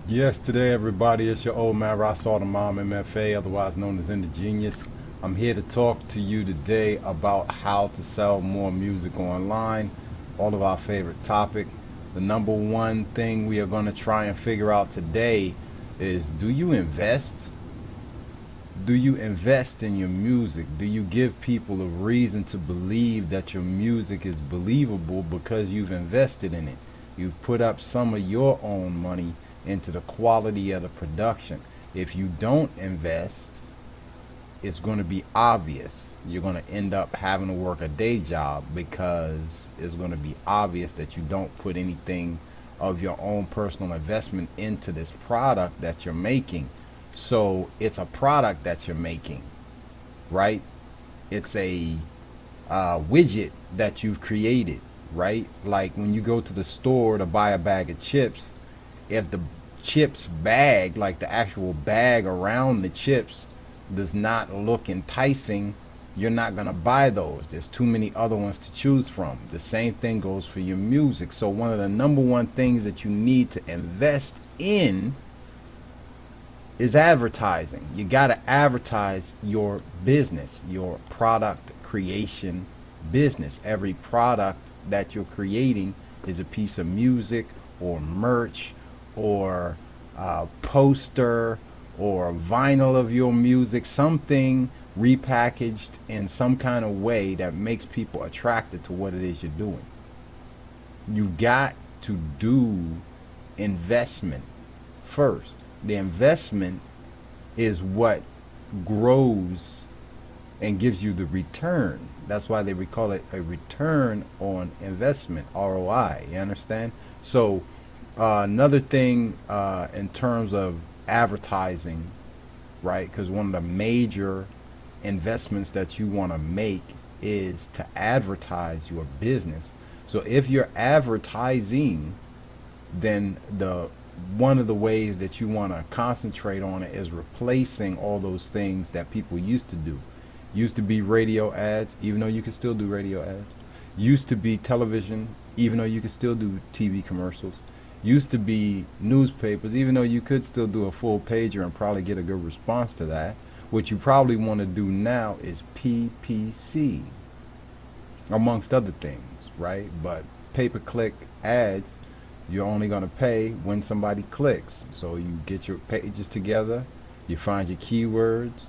Yes, today everybody, it's your old man Rassau the Mom MFA, otherwise known as Indie Genius. I'm here to talk to you today about how to sell more music online, all of our favorite topic. The number one thing we are going to try and figure out today is, do you invest? Do you invest in your music? Do you give people a reason to believe that your music is believable because you've invested in it? You've put up some of your own money into the quality of the production. If you don't invest, it's going to be obvious. You're going to end up having to work a day job because it's going to be obvious that you don't put anything of your own personal investment into this product that you're making. So it's a product that you're making, right? It's a widget that you've created, right? Like when you go to the store to buy a bag of chips, if the chips bag, like the actual bag around the chips, does not look enticing, you're not going to buy those. There's too many other ones to choose from. The same thing goes for your music. So one of the number one things that you need to invest in is advertising. You got to advertise your business, your product creation business. Every product that you're creating is a piece of music or merch or poster or vinyl of your music, something repackaged in some kind of way that makes people attracted to what it is you're doing. You've got to do investment first. The investment is what grows and gives you the return. That's why they call it a return on investment, ROI. You understand? So another thing in terms of advertising, right? Because one of the major investments that you want to make is to advertise your business. So if you're advertising, then the one of the ways that you want to concentrate on it is replacing all those things that people used to do. Used to be radio ads, even though you can still do radio ads. Used to be television, even though you can still do TV commercials. Used to be newspapers, even though you could still do a full pager and probably get a good response to that. What you probably want to do now is PPC, amongst other things, right? But pay-per-click ads, you're only going to pay when somebody clicks. So you get your pages together, you find your keywords,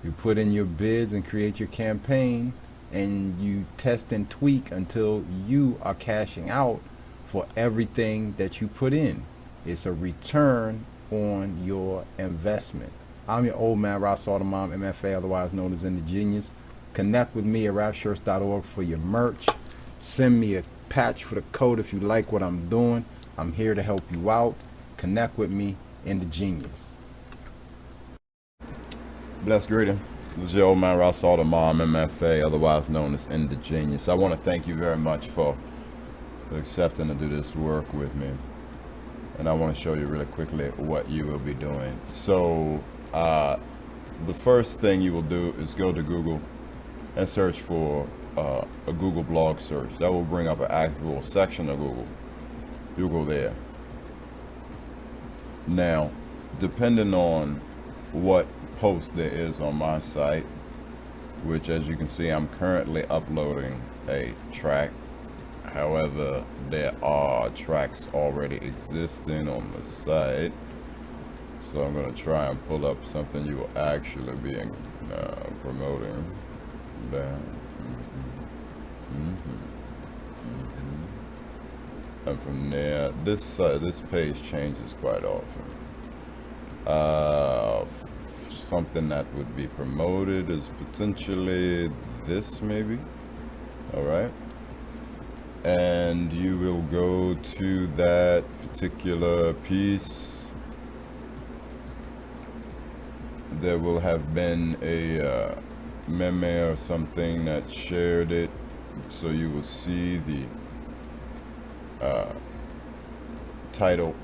you put in your bids and create your campaign, and you test and tweak until you are cashing out for everything that you put in. It's a return on your investment. I'm your old man, Ross Automom, MFA, otherwise known as Indie Genius. Connect with me at rapshirts.org for your merch. Send me a patch for the code if you like what I'm doing. I'm here to help you out. Connect with me, Indie Genius. Bless greeting. This is your old man, Ross Automom, MFA, otherwise known as Indie Genius. I want to thank you very much for accepting to do this work with me. And I want to show you really quickly what you will be doing. So the first thing you will do is go to Google and search for a Google blog search. That will bring up an actual section of Google. You'll go there. Now, depending on what post there is on my site, which as you can see, I'm currently uploading a track. However, there are tracks already existing on the site. So I'm going to try and pull up something you will actually be promoting. There. And from there, this page changes quite often. Something that would be promoted is potentially this, maybe. All right. And you will go to that particular piece. There will have been a meme or something that shared it, so you will see the title.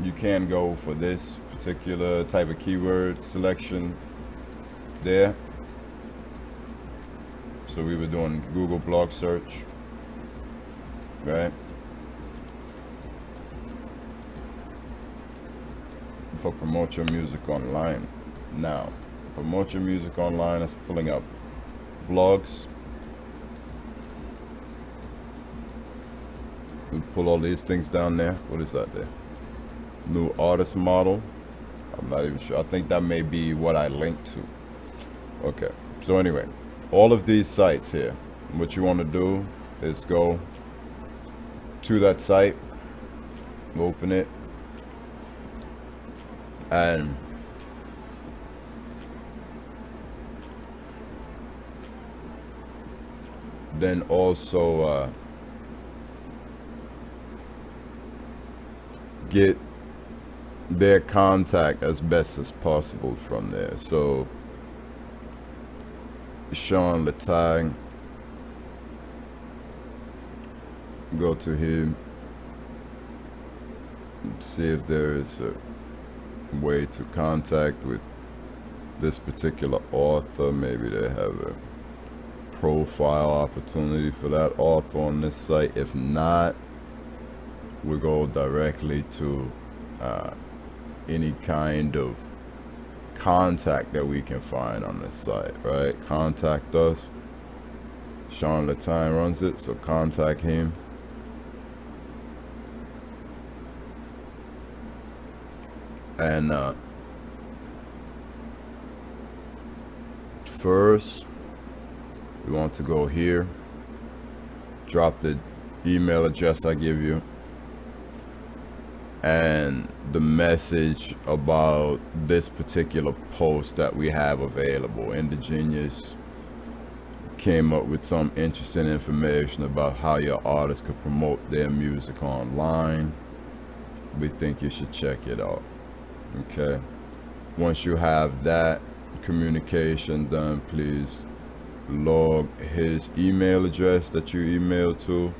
You can go for this particular type of keyword selection there. So we were doing Google blog search, right? for Promote Your Music Online. Now, Promote Your Music Online is pulling up blogs. We pull all these things down there. What is that there? New artist model. I'm not even sure. I think that may be what I linked to. Okay. So anyway, all of these sites here, what you want to do is go to that site, open it, and then also get their contact as best as possible from there. So Sean Latang, go to him, see if there is a way to contact with this particular author. Maybe they have a profile opportunity for that author on this site. If not, we go directly to any kind of contact that we can find on this site, right? Contact us. Sean Latang runs it, so contact him. And first, we want to go here, drop the email address I give you, and the message about this particular post that we have available. Indegenious came up with some interesting information about how your artist could promote their music online. We think you should check it out. Okay, once you have that communication done, please log his email address that you emailed to,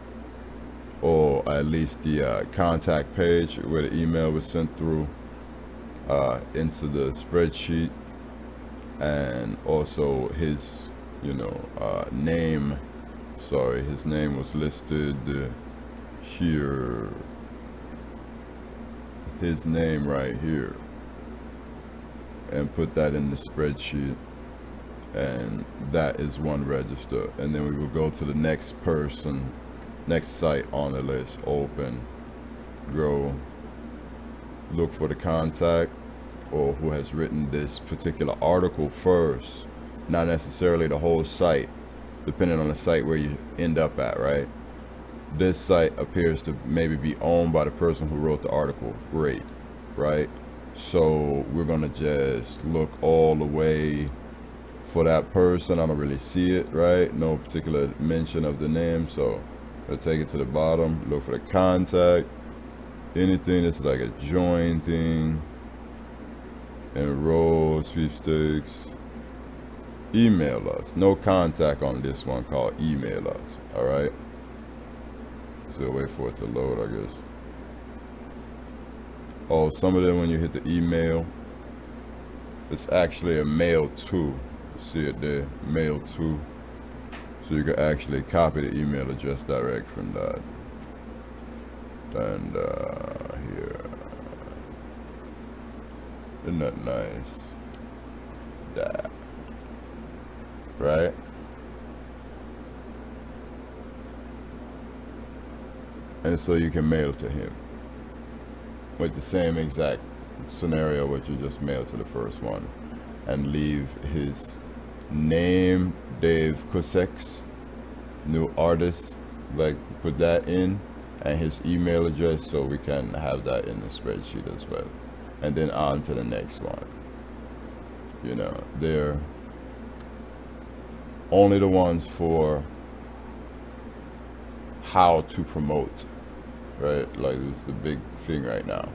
or at least the contact page where the email was sent through, into the spreadsheet, and also his name. Sorry, his name was listed here, his name right here, and put that in the spreadsheet, and that is one register. And then we will go to the next person, next site on the list. Open, go look for the contact or who has written this particular article first, not necessarily the whole site, depending on the site where you end up at, right? This site appears to maybe be owned by the person who wrote the article. Great, right? So we're gonna just look all the way for that person. I don't really see it, right? No particular mention of the name, so I'll take it to the bottom, look for the contact, anything that's like a join thing, enroll, sweepstakes, email us. No contact on this one called email us, all right? So wait for it to load, I guess. Oh, some of them, when you hit the email, it's actually a mail to. See it there, mail to. So you can actually copy the email address direct from that. And here, isn't that nice? That, right? And so you can mail to him with the same exact scenario what you just mailed to the first one, and leave his name, Dave Kusex, new artist, like put that in, and his email address, so we can have that in the spreadsheet as well. And then on to the next one. You know, they're only the ones for how to promote, right? Like, this is the big thing right now.